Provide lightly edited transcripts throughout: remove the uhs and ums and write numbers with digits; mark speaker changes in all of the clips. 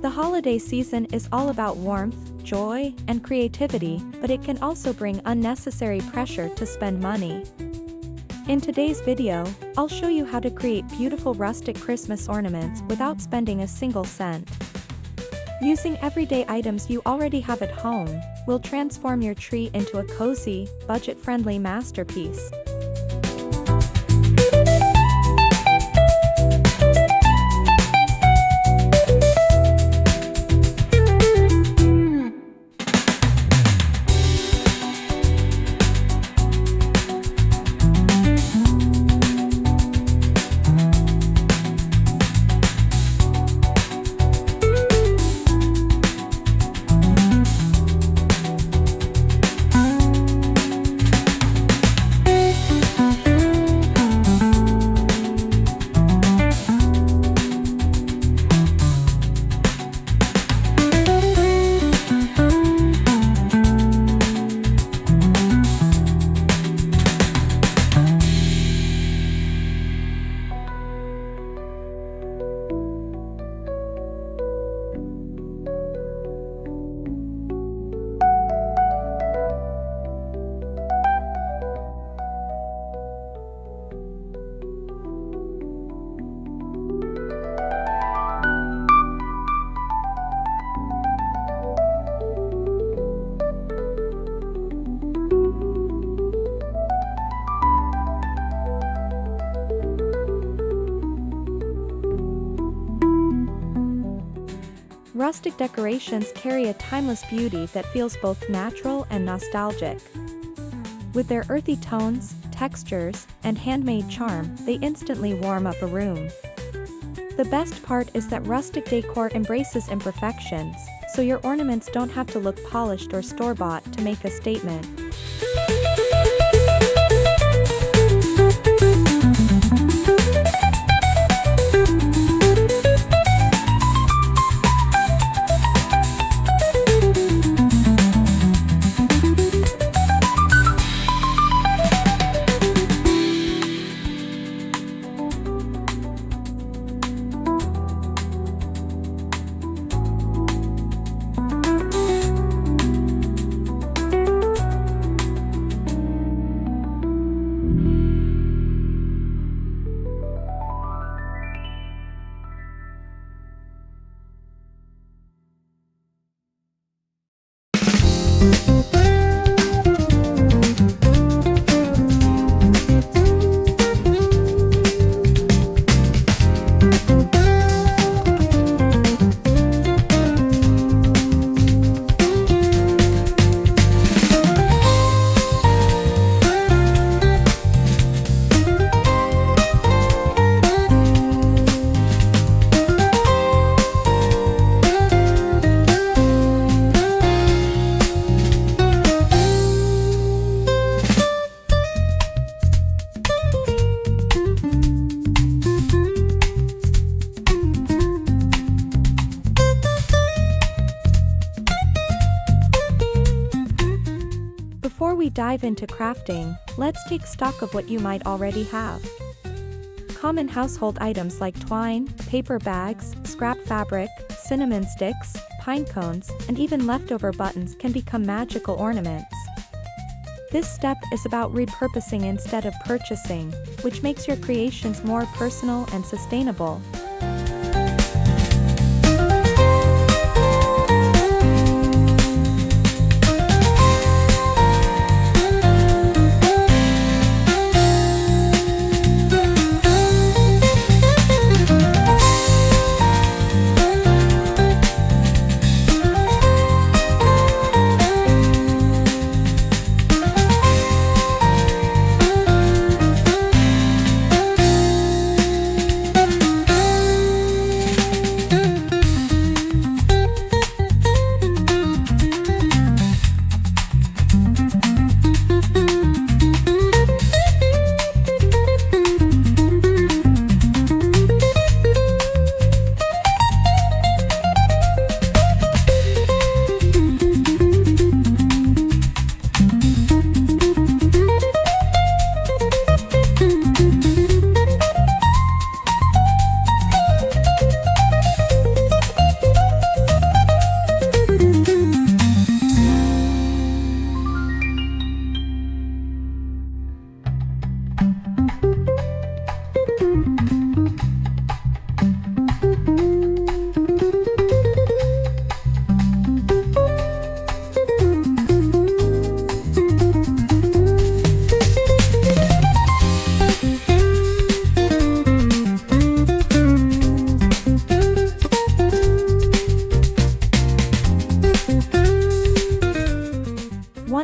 Speaker 1: The holiday season is all about warmth, joy, and creativity, but it can also bring unnecessary pressure to spend money. In today's video, I'll show you how to create beautiful rustic Christmas ornaments without spending a single cent. Using everyday items you already have at home, will transform your tree into a cozy, budget-friendly masterpiece. Rustic decorations carry a timeless beauty that feels both natural and nostalgic. With their earthy tones, textures, and handmade charm, they instantly warm up a room. The best part is that rustic decor embraces imperfections, so your ornaments don't have to look polished or store-bought to make a statement. Before we dive into crafting, let's take stock of what you might already have. Common household items like twine, paper bags, scrap fabric, cinnamon sticks, pine cones, and even leftover buttons can become magical ornaments. This step is about repurposing instead of purchasing, which makes your creations more personal and sustainable.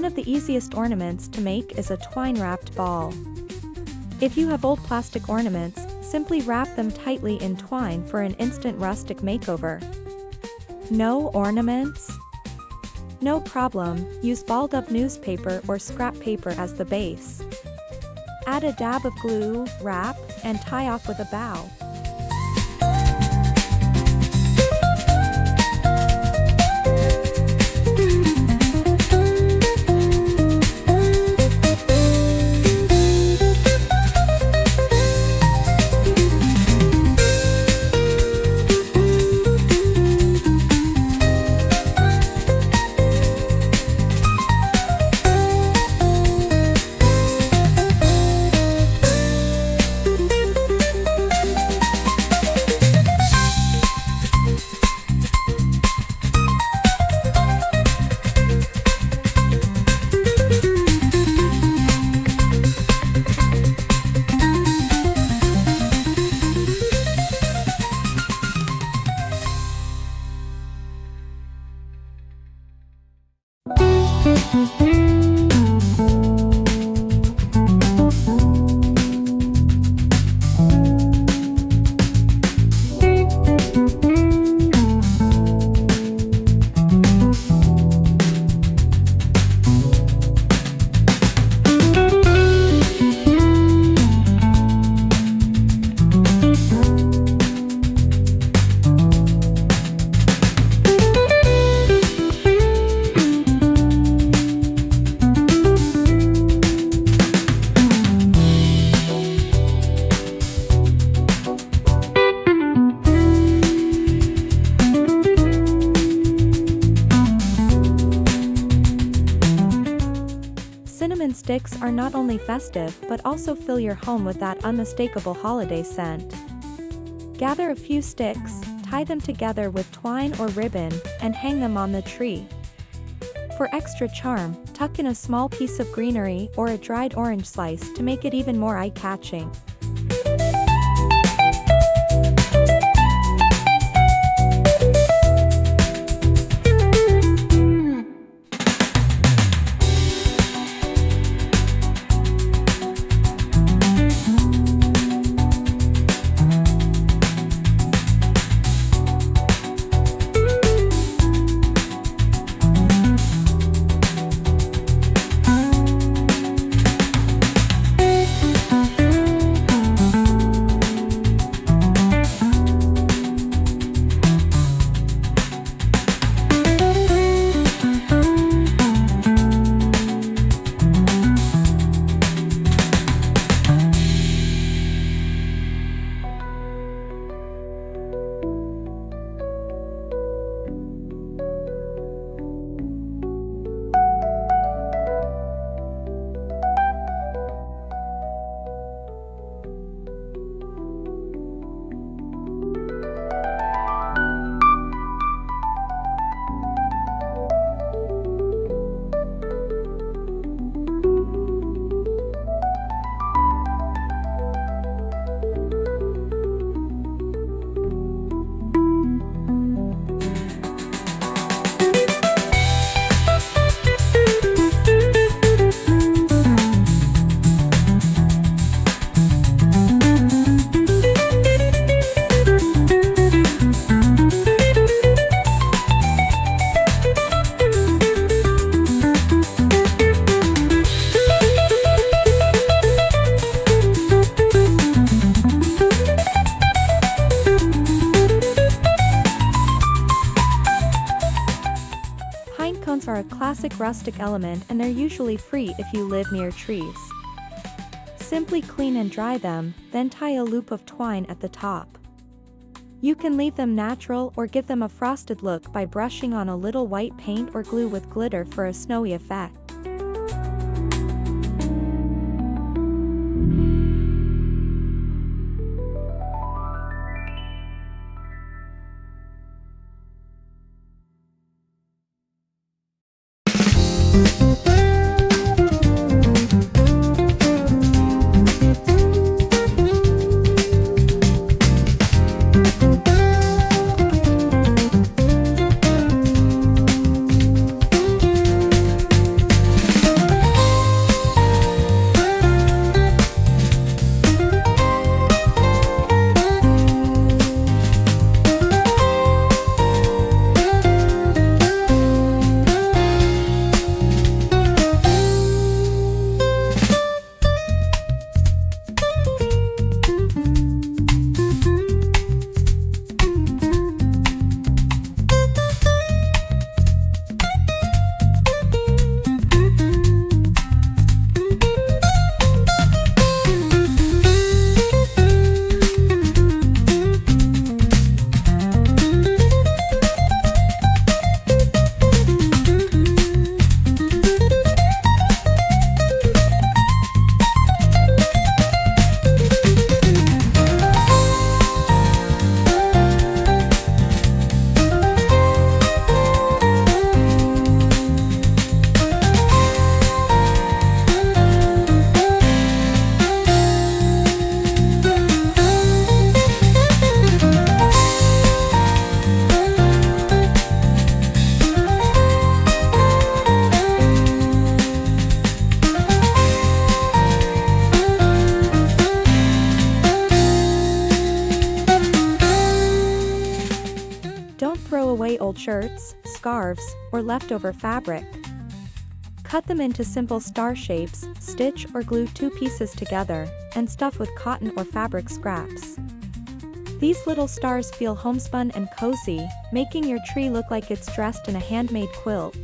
Speaker 1: One of the easiest ornaments to make is a twine-wrapped ball. If you have old plastic ornaments, simply wrap them tightly in twine for an instant rustic makeover. No ornaments? No problem, use balled up newspaper or scrap paper as the base. Add a dab of glue, wrap, and tie off with a bow. Cinnamon sticks are not only festive but also fill your home with that unmistakable holiday scent. Gather a few sticks, tie them together with twine or ribbon, and hang them on the tree. For extra charm, tuck in a small piece of greenery or a dried orange slice to make it even more eye-catching. Pinecones are a classic rustic element and they're usually free if you live near trees. Simply clean and dry them, then tie a loop of twine at the top. You can leave them natural or give them a frosted look by brushing on a little white paint or glue with glitter for a snowy effect. scarves, or leftover fabric. Cut them into simple star shapes, stitch or glue two pieces together, and stuff with cotton or fabric scraps. These little stars feel homespun and cozy, making your tree look like it's dressed in a handmade quilt.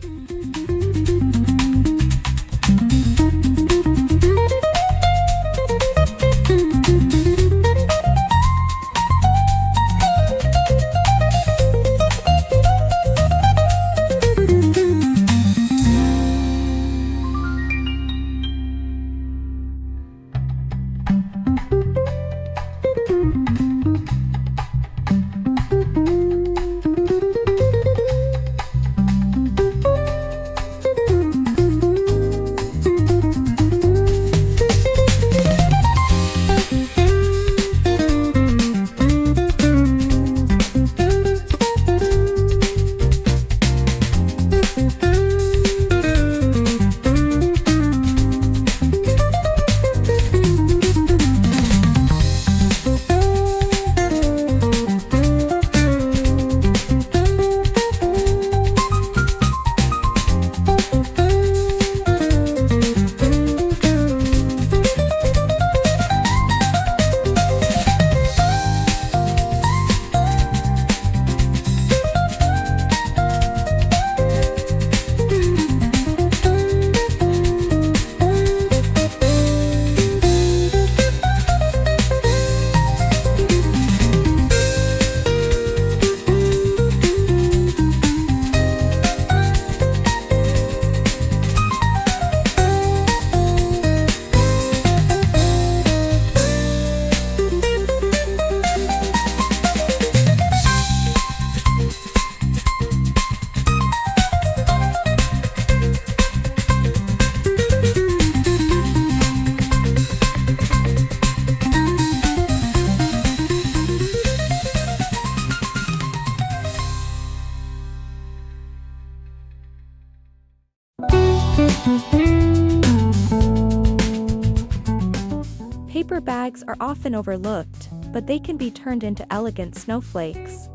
Speaker 1: Paper bags are often overlooked, but they can be turned into elegant snowflakes.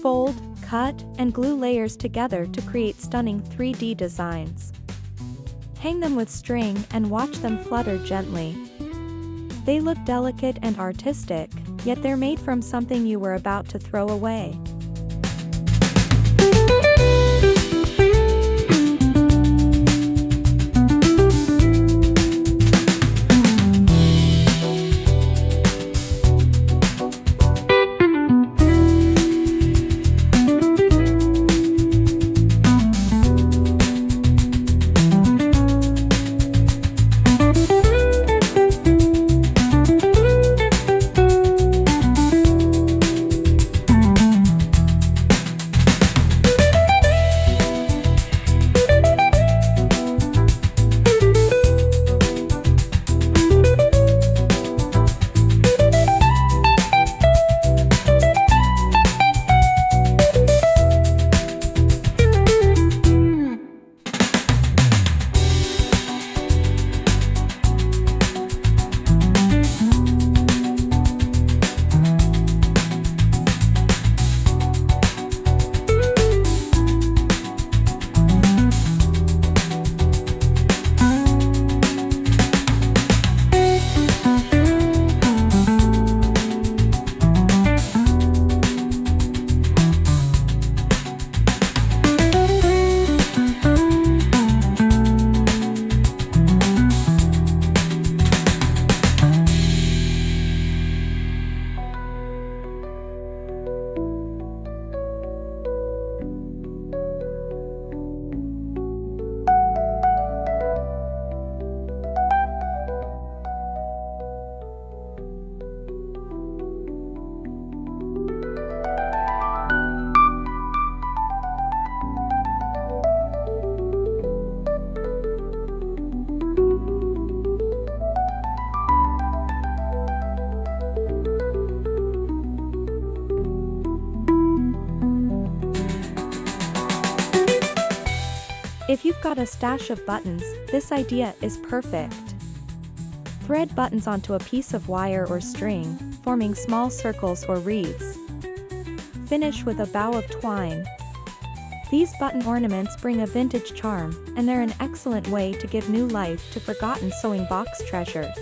Speaker 1: Fold, cut, and glue layers together to create stunning 3D designs. Hang them with string and watch them flutter gently. They look delicate and artistic, yet they're made from something you were about to throw away. If you've got a stash of buttons, this idea is perfect. Thread buttons onto a piece of wire or string, forming small circles or wreaths. Finish with a bow of twine. These button ornaments bring a vintage charm, and they're an excellent way to give new life to forgotten sewing box treasures.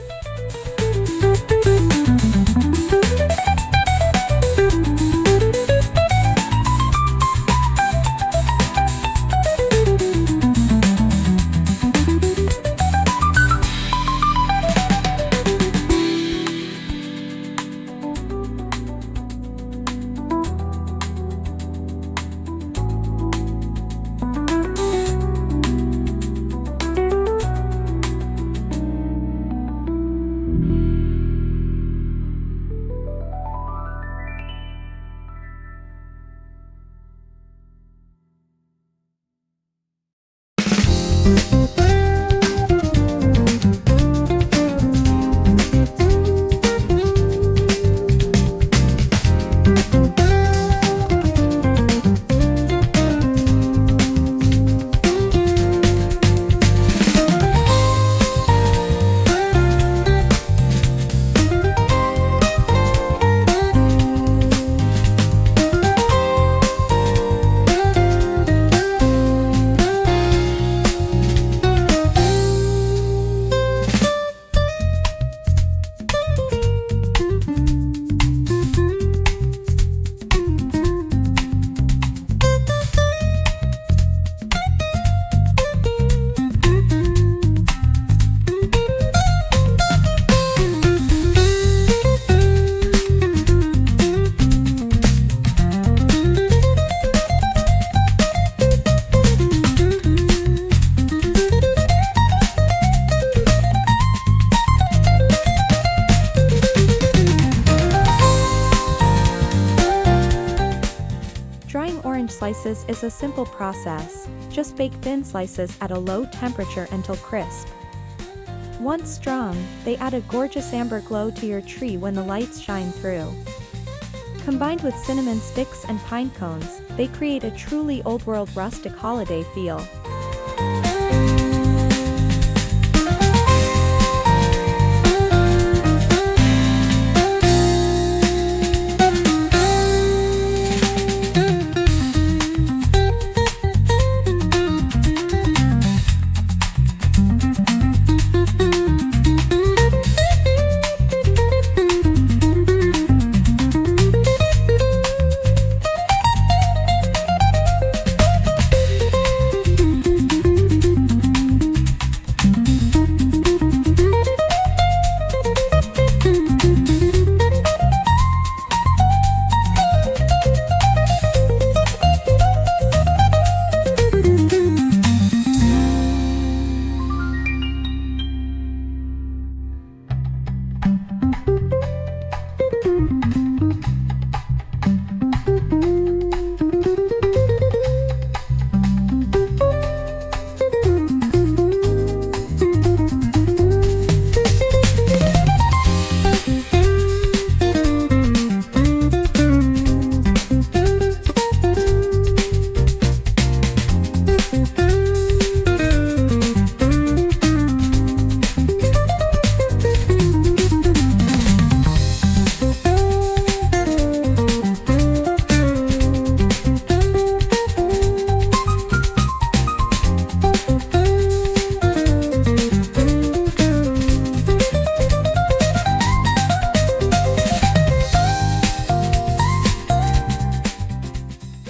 Speaker 1: Slices is a simple process. Just bake thin slices at a low temperature until crisp. Once strung, they add a gorgeous amber glow to your tree when the lights shine through. Combined with cinnamon sticks and pine cones, they create a truly old-world rustic holiday feel.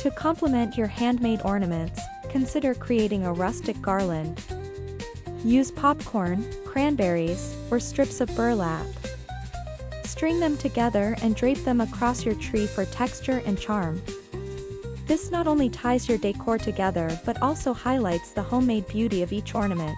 Speaker 1: To complement your handmade ornaments, consider creating a rustic garland. Use popcorn, cranberries, or strips of burlap. String them together and drape them across your tree for texture and charm. This not only ties your decor together but also highlights the homemade beauty of each ornament.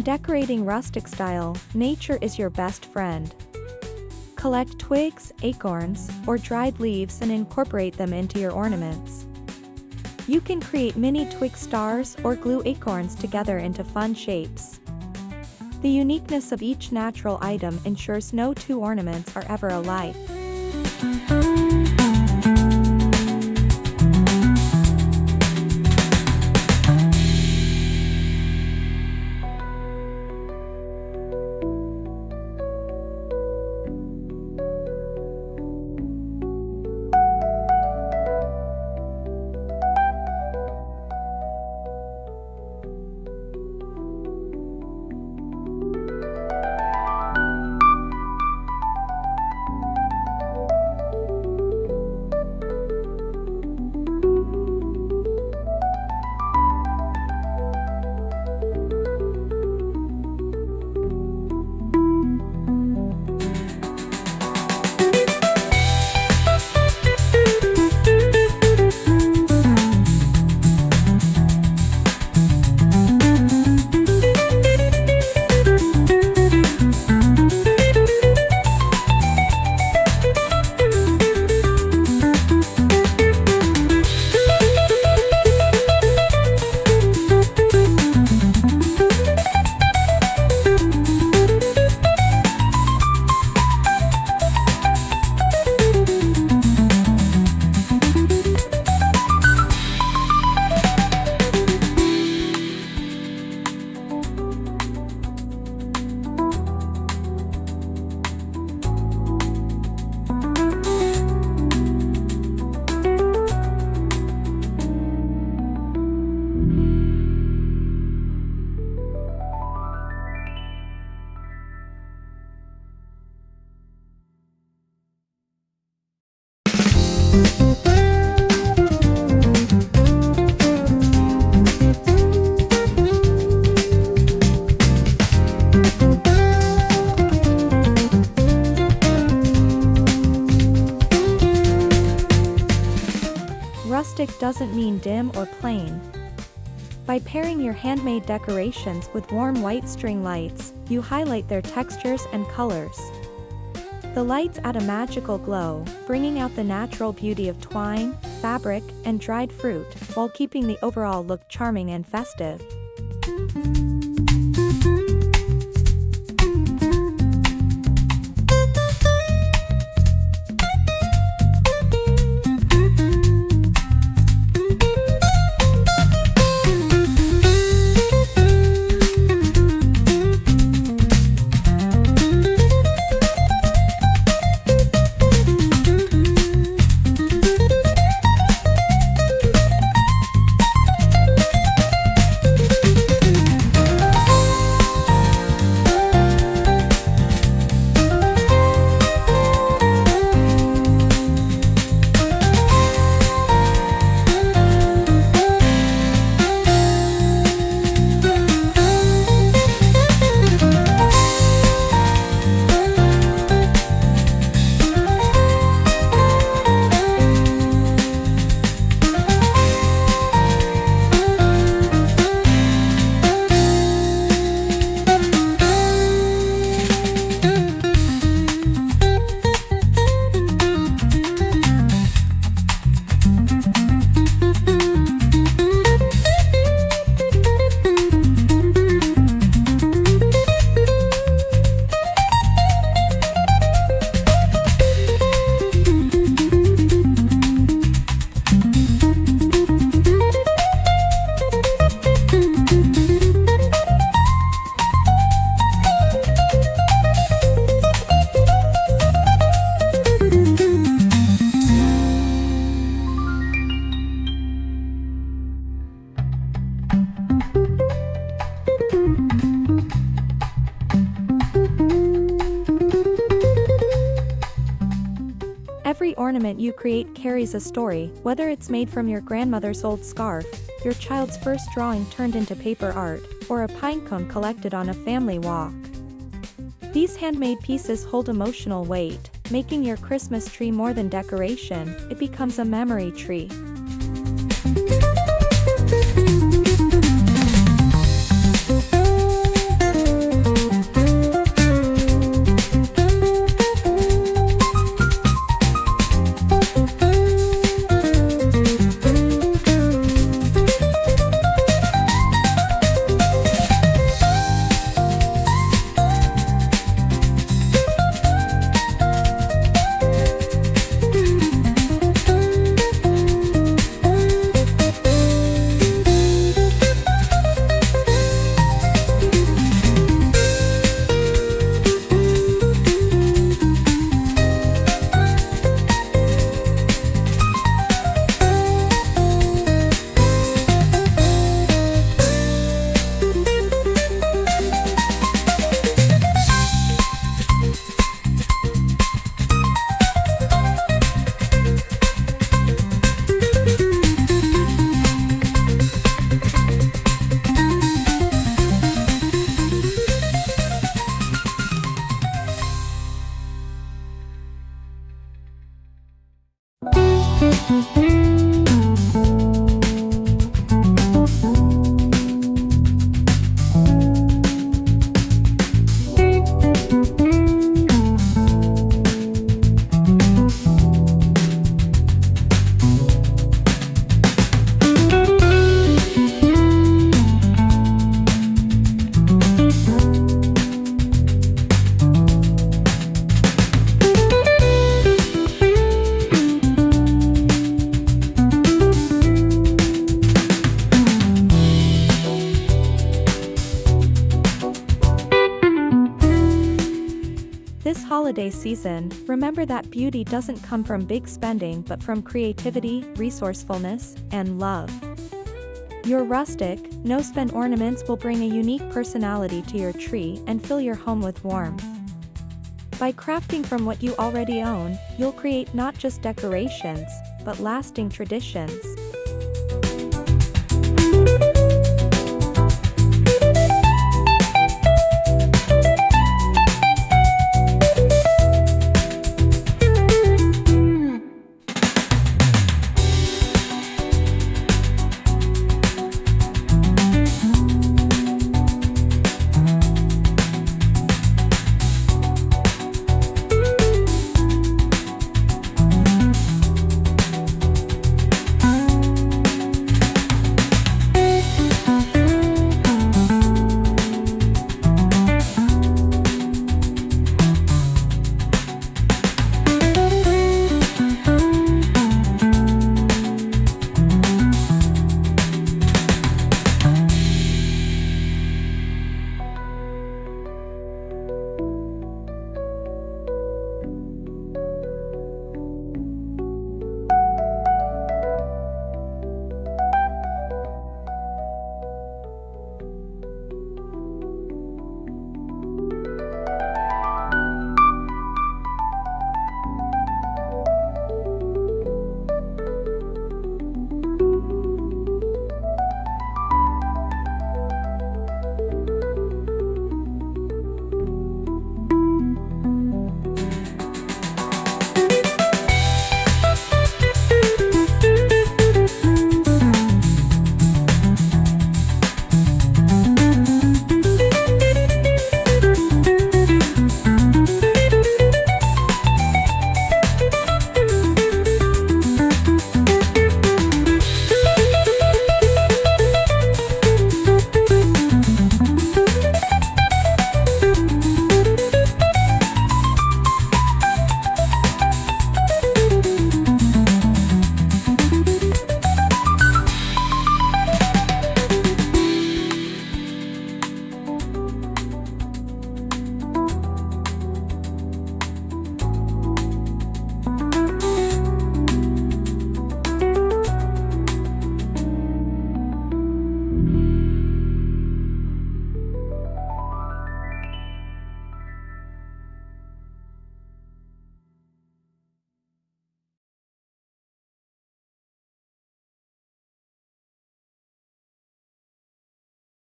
Speaker 1: decorating rustic style, nature is your best friend. Collect twigs, acorns, or dried leaves and incorporate them into your ornaments. You can create mini twig stars or glue acorns together into fun shapes. The uniqueness of each natural item ensures no two ornaments are ever alike. Rustic doesn't mean dim or plain. By pairing your handmade decorations with warm white string lights, you highlight their textures and colors. The lights add a magical glow, bringing out the natural beauty of twine, fabric, and dried fruit, while keeping the overall look charming and festive. Every ornament you create carries a story, whether it's made from your grandmother's old scarf, your child's first drawing turned into paper art, or a pinecone collected on a family walk. These handmade pieces hold emotional weight, making your Christmas tree more than decoration, it becomes a memory tree. This holiday season, remember that beauty doesn't come from big spending but from creativity, resourcefulness, and love. Your rustic, no-spend ornaments will bring a unique personality to your tree and fill your home with warmth. By crafting from what you already own, you'll create not just decorations, but lasting traditions.